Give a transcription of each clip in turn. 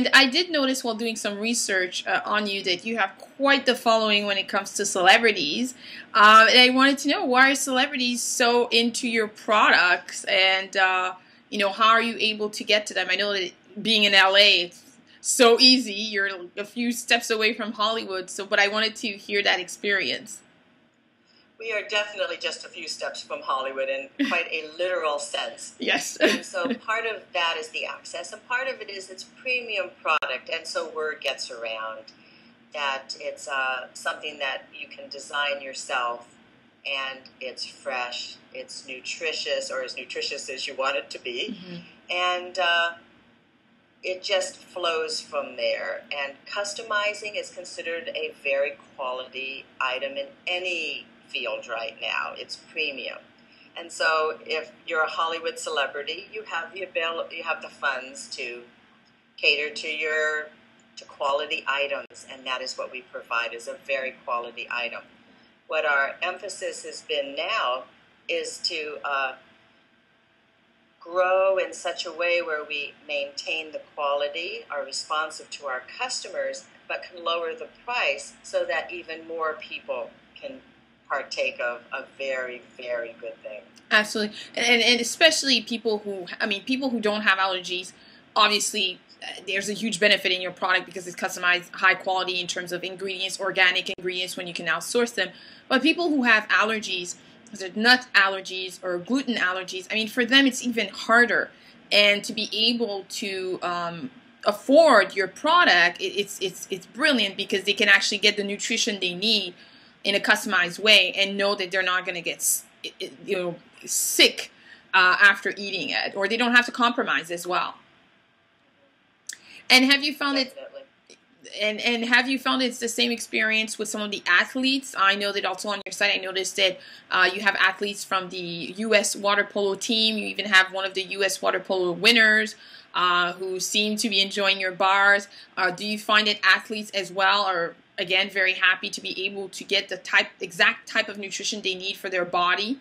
And I did notice while doing some research on you that you have quite the following when it comes to celebrities. And I wanted to know, why are celebrities so into your products? And, how are you able to get to them? I know that being in LA, it's so easy. You're a few steps away from Hollywood. But I wanted to hear that experience. We are definitely just a few steps from Hollywood in quite a literal sense. Yes. And so part of that is the access, and part of it is it's premium product, and so word gets around that it's something that you can design yourself, and it's fresh, it's nutritious, or as nutritious as you want it to be, and it just flows from there. And customizing is considered a very quality item in any field right now. It's premium. And so if you're a Hollywood celebrity, you have the funds to cater to quality items, and that is what we provide, is a very quality item. What our emphasis has been now is to grow in such a way where we maintain the quality, are responsive to our customers, but can lower the price so that even more people can partake of a very, very good thing. Absolutely. And especially people who don't have allergies, obviously there's a huge benefit in your product because it's customized, high quality in terms of ingredients, organic ingredients when you can now source them. But people who have allergies, whether nut allergies or gluten allergies, for them it's even harder. And to be able to afford your product, it's brilliant because they can actually get the nutrition they need in a customized way and know that they're not going to get sick after eating it, or they don't have to compromise as well. And have you found Definitely. And have you found it's the same experience with some of the athletes? I know that also on your site I noticed that you have athletes from the U.S. water polo team. You even have one of the U.S. water polo winners who seem to be enjoying your bars. Do you find that athletes as well are, again, very happy to be able to get the exact type of nutrition they need for their body?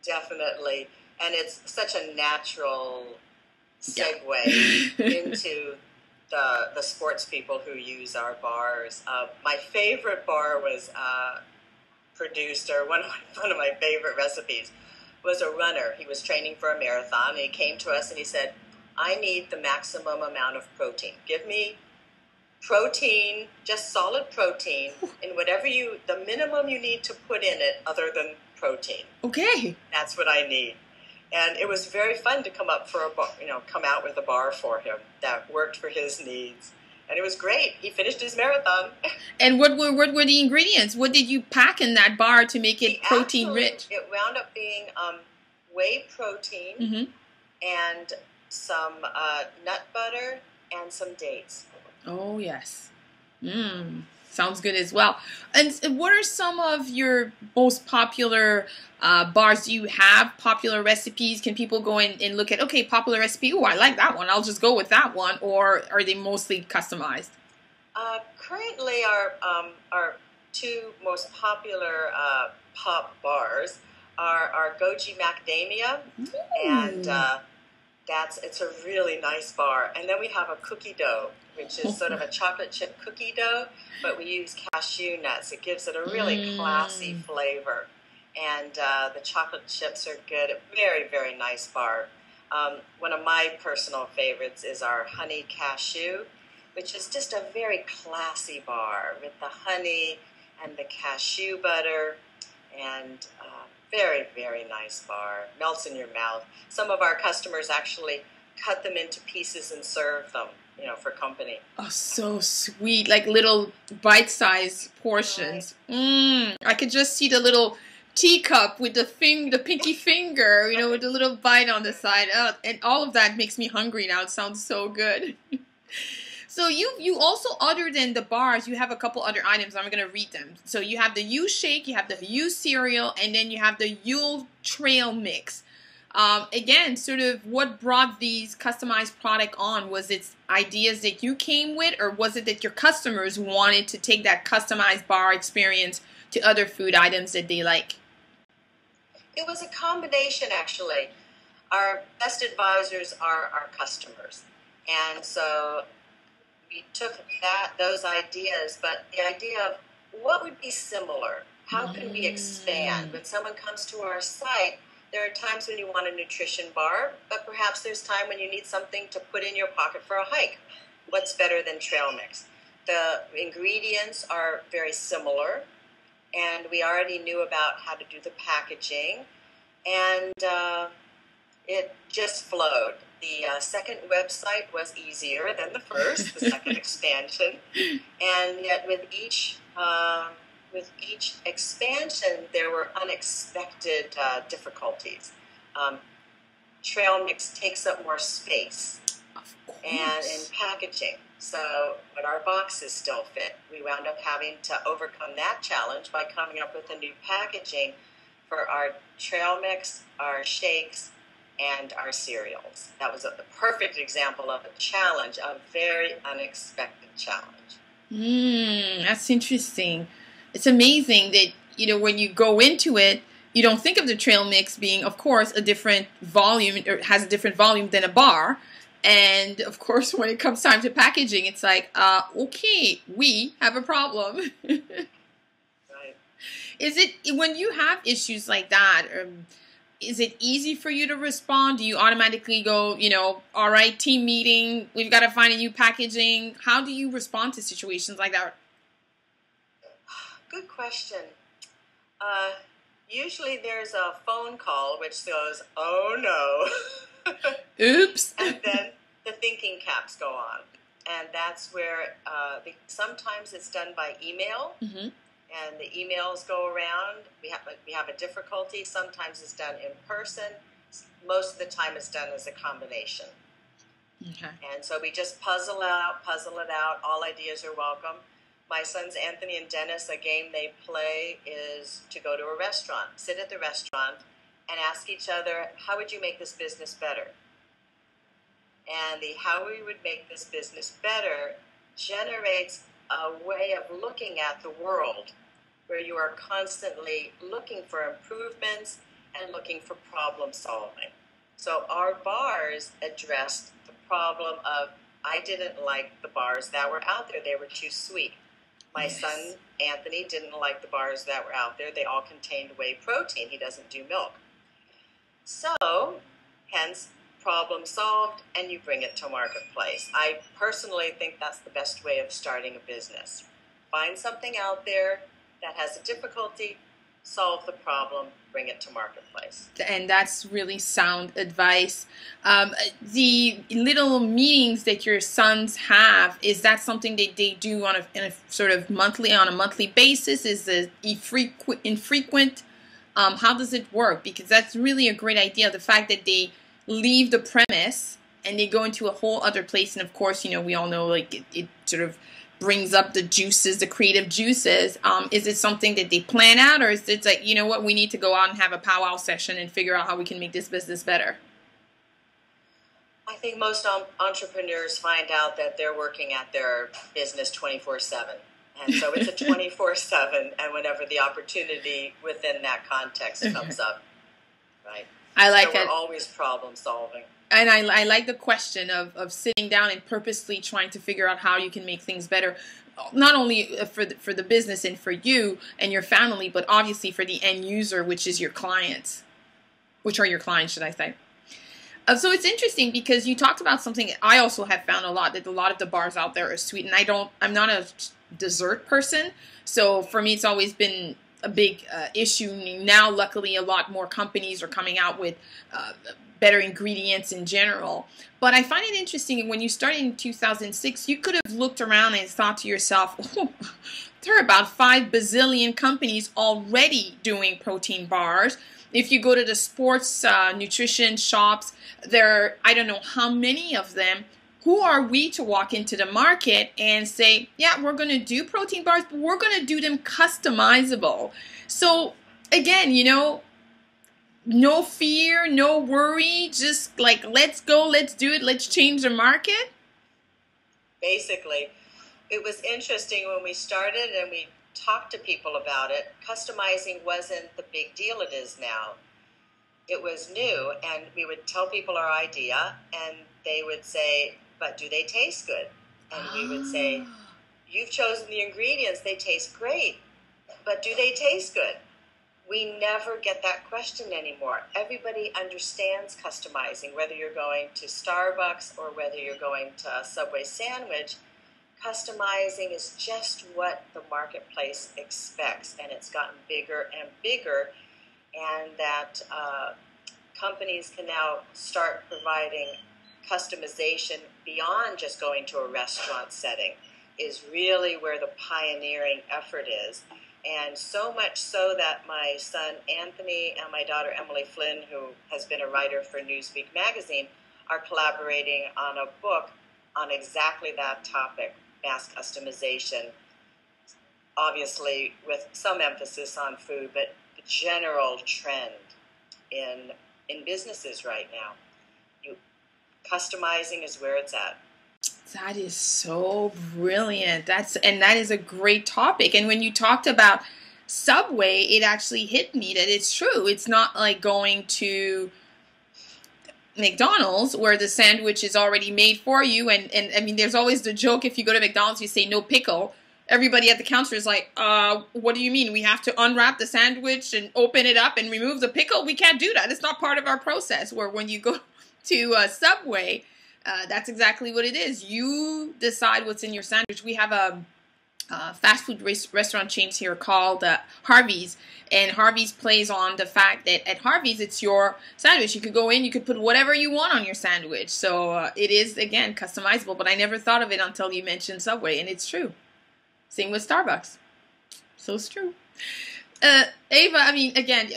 Definitely. And it's such a natural segue into the sports people who use our bars. My favorite bar was produced, or one of my favorite recipes was a runner. He was training for a marathon, and he came to us and he said, I need the maximum amount of protein. Give me protein, just solid protein, and the minimum you need to put in it other than protein. Okay. That's what I need. And it was very fun to come out with a bar for him that worked for his needs. And it was great. He finished his marathon. And what were the ingredients? What did you pack in that bar to make it protein rich? It wound up being whey protein and some nut butter and some dates. Oh, yes. Sounds good as well. And what are some of your most popular bars? Do you have popular recipes? Can people go in and look at, okay, popular recipe, oh, I like that one, I'll just go with that one, or are they mostly customized? Currently, our two most popular pop bars are Goji Macadamia, and it's a really nice bar. And then we have a cookie dough, which is sort of a chocolate chip cookie dough, but we use cashew nuts. It gives it a really classy flavor. And the chocolate chips are good. A very, very nice bar. One of my personal favorites is our honey cashew, which is just a very classy bar with the honey and the cashew butter, and very, very nice bar. Melts in your mouth. Some of our customers actually cut them into pieces and serve them, for company. Oh, so sweet. Like little bite-sized portions. Right. I could just see the little teacup with the pinky finger, with a little bite on the side. Oh, and all of that makes me hungry now. It sounds so good. So you also, other than the bars, you have a couple other items. I'm going to read them. So you have the U Shake, you have the U Cereal, and then you have the Yule Trail Mix. Again, sort of what brought these customized product on? Was it ideas that you came with, or was it that your customers wanted to take that customized bar experience to other food items that they like? It was a combination, actually. Our best advisors are our customers. And so we took those ideas, but the idea of what would be similar? How can we expand? When someone comes to our site, there are times when you want a nutrition bar, but perhaps there's time when you need something to put in your pocket for a hike. What's better than trail mix? The ingredients are very similar, and we already knew about how to do the packaging, and it just flowed. The second website was easier than the first, the second expansion, and yet with each expansion, there were unexpected difficulties. Trail mix takes up more space, and in packaging. So, but our boxes still fit. We wound up having to overcome that challenge by coming up with a new packaging for our trail mix, our shakes, and our cereals. That was the perfect example of a challenge, a very unexpected challenge. That's interesting. It's amazing that, when you go into it, you don't think of the trail mix being, of course, a different volume, or has a different volume than a bar. And, of course, when it comes time to packaging, it's like, okay, we have a problem. Right. Is it, when you have issues like that, is it easy for you to respond? Do you automatically go, all right, team meeting, we've got to find a new packaging? How do you respond to situations like that? Good question. Usually there's a phone call which goes, oh no. Oops. And then the thinking caps go on. And that's where sometimes it's done by email. Mm-hmm. And the emails go around. We have a difficulty. Sometimes it's done in person. Most of the time it's done as a combination. Okay. And so we just puzzle it out. All ideas are welcome. My sons Anthony and Dennis, a game they play is to go to a restaurant, sit at the restaurant, and ask each other, how would you make this business better? And the how we would make this business better generates a way of looking at the world where you are constantly looking for improvements and looking for problem solving. So our bars addressed the problem of, I didn't like the bars that were out there. They were too sweet. My son Anthony didn't like the bars that were out there. They all contained whey protein. He doesn't do milk. So, hence, problem solved, and you bring it to marketplace. I personally think that's the best way of starting a business. Find something out there that has a difficulty, solve the problem, bring it to marketplace. And that's really sound advice. The little meetings that your sons have, is that something that they do on a sort of monthly basis? Is it infrequent? How does it work? Because that's really a great idea. The fact that they leave the premise and they go into a whole other place. And of course, we all know it sort of brings up the juices, the creative juices. Is it something that they plan out, or is it like, what, we need to go out and have a powwow session and figure out how we can make this business better? I think most entrepreneurs find out that they're working at their business 24/7. And so it's a 24/7, and whenever the opportunity within that context comes up, right? I like so it. We're always problem solving. And I like the question of sitting down and purposely trying to figure out how you can make things better, not only for the business and for you and your family, but obviously for the end user, which are your clients, should I say. So it's interesting because you talked about something I also have found that a lot of the bars out there are sweet, and I'm not a dessert person, so for me it's always been a big issue. Now, luckily, a lot more companies are coming out with better ingredients in general. But I find it interesting, when you started in 2006, you could have looked around and thought to yourself, oh, there are about 5 bazillion companies already doing protein bars. If you go to the sports nutrition shops, there are, I don't know how many of them. Who are we to walk into the market and say, yeah, we're going to do protein bars, but we're going to do them customizable? So again, no fear, no worry, just like, let's go, let's do it, let's change the market. Basically, it was interesting when we started and we talked to people about it. Customizing wasn't the big deal it is now. It was new, and we would tell people our idea, and they would say, but do they taste good? And we would say, you've chosen the ingredients, they taste great, but do they taste good? We never get that question anymore. Everybody understands customizing, whether you're going to Starbucks or whether you're going to a Subway sandwich. Customizing is just what the marketplace expects, and it's gotten bigger and bigger, and that companies can now start providing customization beyond just going to a restaurant setting is really where the pioneering effort is. And so much so that my son Anthony and my daughter Emily Flynn, who has been a writer for Newsweek magazine, are collaborating on a book on exactly that topic, mass customization, obviously with some emphasis on food, but the general trend in businesses right now. Customizing is where it's at. That is so brilliant. That is a great topic. And when you talked about Subway, it actually hit me that it's true. It's not like going to McDonald's where the sandwich is already made for you. And I mean, there's always the joke, if you go to McDonald's, you say no pickle. Everybody at the counter is like, what do you mean? We have to unwrap the sandwich and open it up and remove the pickle? We can't do that. It's not part of our process. Where when you go to Subway, that's exactly what it is. You decide what's in your sandwich. We have a fast food restaurant chains here called Harvey's, and Harvey's plays on the fact that at Harvey's it's your sandwich. You could go in, you could put whatever you want on your sandwich. So it is, again, customizable, but I never thought of it until you mentioned Subway, and it's true. Same with Starbucks. So it's true. Ava, I mean, again,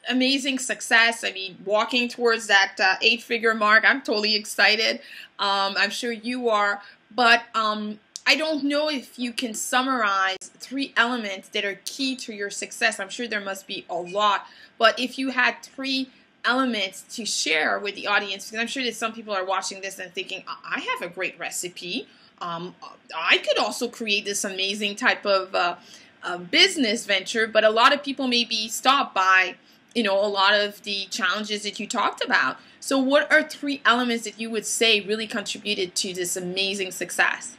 amazing success. I mean, walking towards that 8-figure mark. I'm totally excited. I'm sure you are. But I don't know if you can summarize 3 elements that are key to your success. I'm sure there must be a lot. But if you had 3 elements to share with the audience, because I'm sure that some people are watching this and thinking, I have a great recipe. I could also create this amazing type of business venture. But a lot of people may be stopped by a lot of the challenges that you talked about. So what are 3 elements that you would say really contributed to this amazing success?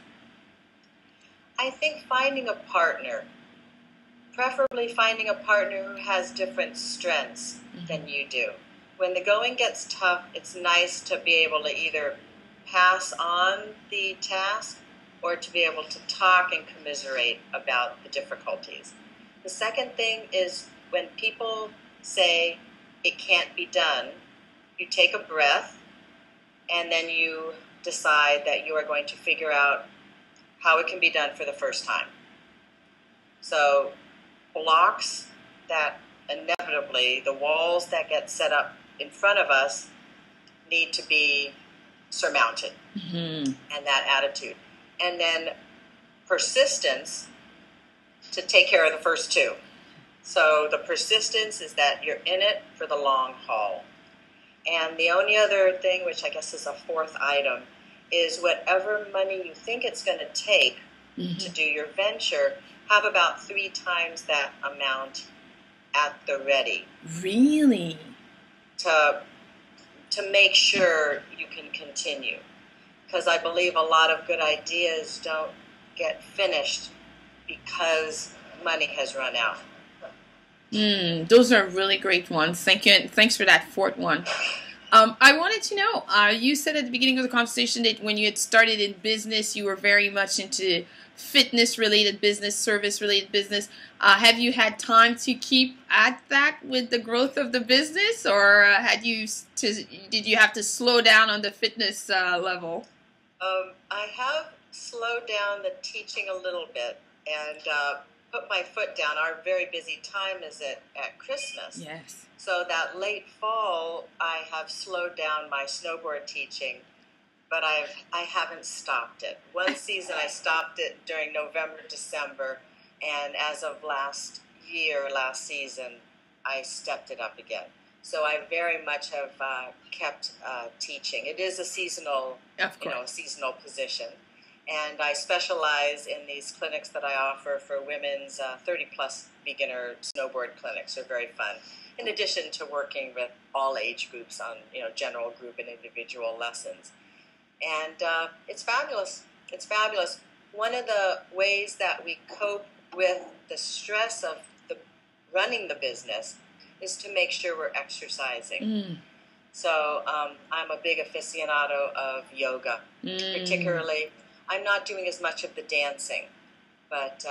I think finding a partner, preferably finding a partner who has different strengths than you do. When the going gets tough, it's nice to be able to either pass on the task or to be able to talk and commiserate about the difficulties. The second thing is when people say it can't be done, you take a breath and then you decide that you are going to figure out how it can be done for the first time. So blocks that inevitably, the walls that get set up in front of us need to be surmounted, and that attitude. And then persistence to take care of the first 2. So the persistence is that you're in it for the long haul. And the only other thing, which I guess is a 4th item, is whatever money you think it's going to take to do your venture, have about 3 times that amount at the ready. Really? To make sure you can continue. Because I believe a lot of good ideas don't get finished because money has run out. Those are really great ones. Thank you. And thanks for that 4th one. I wanted to know, you said at the beginning of the conversation that when you had started in business, you were very much into fitness-related business, service-related business. Have you had time to keep at that with the growth of the business, or did you have to slow down on the fitness level? I have slowed down the teaching a little bit and put my foot down. Our very busy time is at Christmas. Yes. So that late fall, I have slowed down my snowboard teaching, but I haven't stopped it. One season I stopped it during November, December, and as of last season, I stepped it up again. So I very much have kept teaching. It is a seasonal, a seasonal position. And I specialize in these clinics that I offer for women's 30-plus beginner snowboard clinics. They're very fun. In addition to working with all age groups on, general group and individual lessons. And it's fabulous. It's fabulous. One of the ways that we cope with the stress of running the business is to make sure we're exercising. So I'm a big aficionado of yoga, particularly. I'm not doing as much of the dancing, but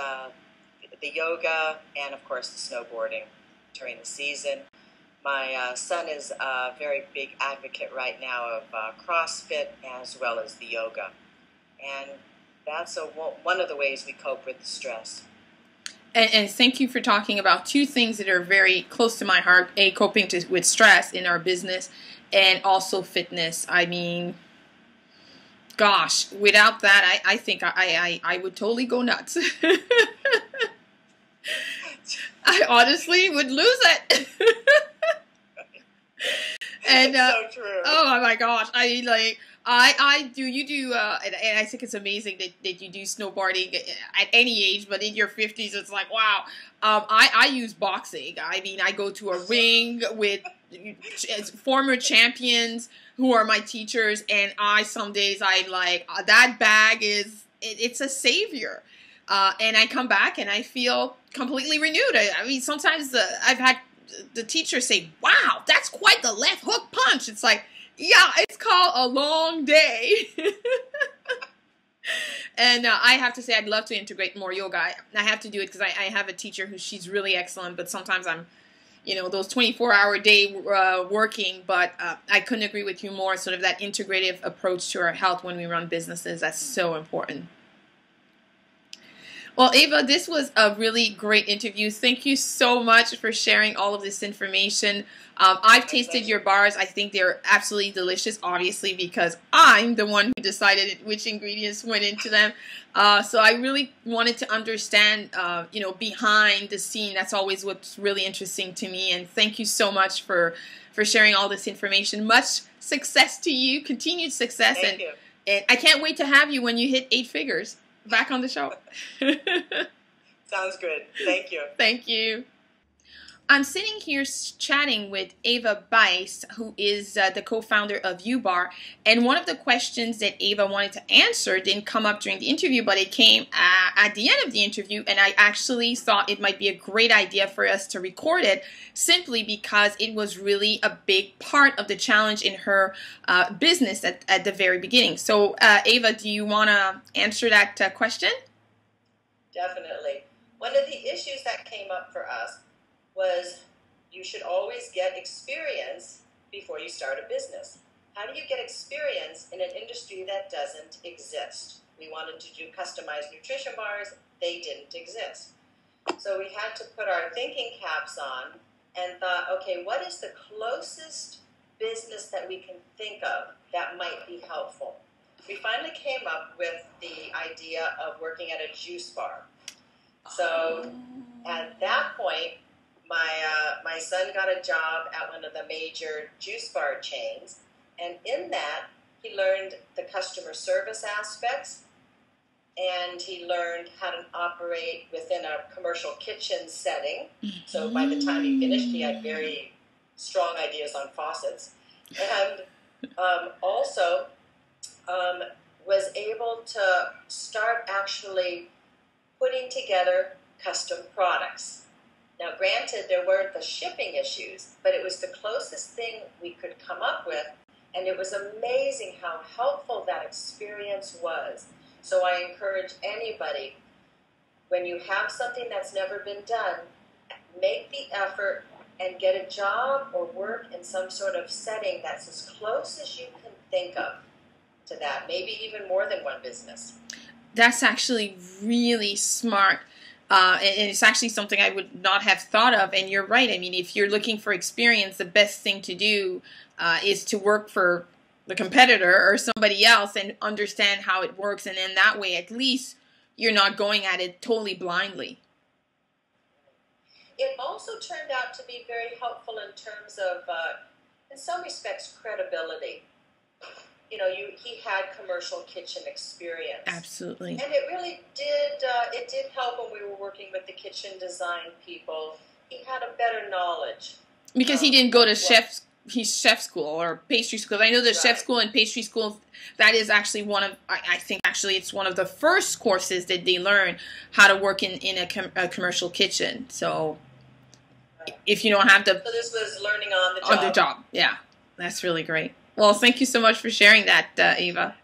the yoga and, of course, the snowboarding during the season. My son is a very big advocate right now of CrossFit as well as the yoga. And that's one of the ways we cope with the stress. And thank you for talking about two things that are very close to my heart. A, coping with stress in our business, and also fitness. I mean, gosh, without that, I think I would totally go nuts. I honestly would lose it. And so true. Oh my gosh, I do, and I think it's amazing that you do snowboarding at any age, but in your 50s, it's like, wow. I use boxing. I mean, I go to a ring with former champions who are my teachers, and some days I'm like, that bag it's a savior. And I come back and I feel completely renewed. I mean, sometimes I've had the teacher say, wow, that's quite the left hook punch. It's like, yeah, it's called a long day. And I have to say, I'd love to integrate more yoga. I have to do it because I have a teacher she's really excellent, but sometimes I'm, those 24-hour day working, but I couldn't agree with you more. Sort of that integrative approach to our health when we run businesses, that's so important. Well, Ava, this was a really great interview. Thank you so much for sharing all of this information. I've tasted your bars. I think they're absolutely delicious, obviously, because I'm the one who decided which ingredients went into them. So I really wanted to understand, behind the scene. That's always what's really interesting to me. And thank you so much for sharing all this information. Much success to you, continued success. Thank you. And I can't wait to have you when you hit 8 figures. Back on the show. Sounds good. Thank you. Thank you. I'm sitting here chatting with Ava Bise, who is the co-founder of YouBar, and one of the questions that Ava wanted to answer didn't come up during the interview, but it came at the end of the interview, and I actually thought it might be a great idea for us to record it, simply because it was really a big part of the challenge in her business at the very beginning. So, Ava, do you want to answer that question? Definitely. One of the issues that came up for us was you should always get experience before you start a business. How do you get experience in an industry that doesn't exist? We wanted to do customized nutrition bars. They didn't exist. So we had to put our thinking caps on and thought, okay, what is the closest business that we can think of that might be helpful? We finally came up with the idea of working at a juice bar. So at that point, my son got a job at one of the major juice bar chains, and in that, he learned the customer service aspects, and he learned how to operate within a commercial kitchen setting. So by the time he finished, he had very strong ideas on faucets, and also was able to start actually putting together custom products. Now, granted, there weren't the shipping issues, but it was the closest thing we could come up with, and it was amazing how helpful that experience was. So I encourage anybody, when you have something that's never been done, make the effort and get a job or work in some sort of setting that's as close as you can think of to that, maybe even more than one business. That's actually really smart. And it's actually something I would not have thought of. And you're right. I mean, if you're looking for experience, the best thing to do is to work for the competitor or somebody else and understand how it works. And in that way, at least you're not going at it totally blindly. It also turned out to be very helpful in terms of, in some respects, credibility. He had commercial kitchen experience. Absolutely. And it really did help when we were working with the kitchen design people. He had a better knowledge. Because he didn't go to chef's he's chef school or pastry school. I know the chef school and pastry school, that is actually one of, I think actually it's one of the first courses that they learn how to work in a commercial kitchen. So if you don't have the... So this was learning on the job. On the job, yeah. That's really great. Well, thank you so much for sharing that, Ava.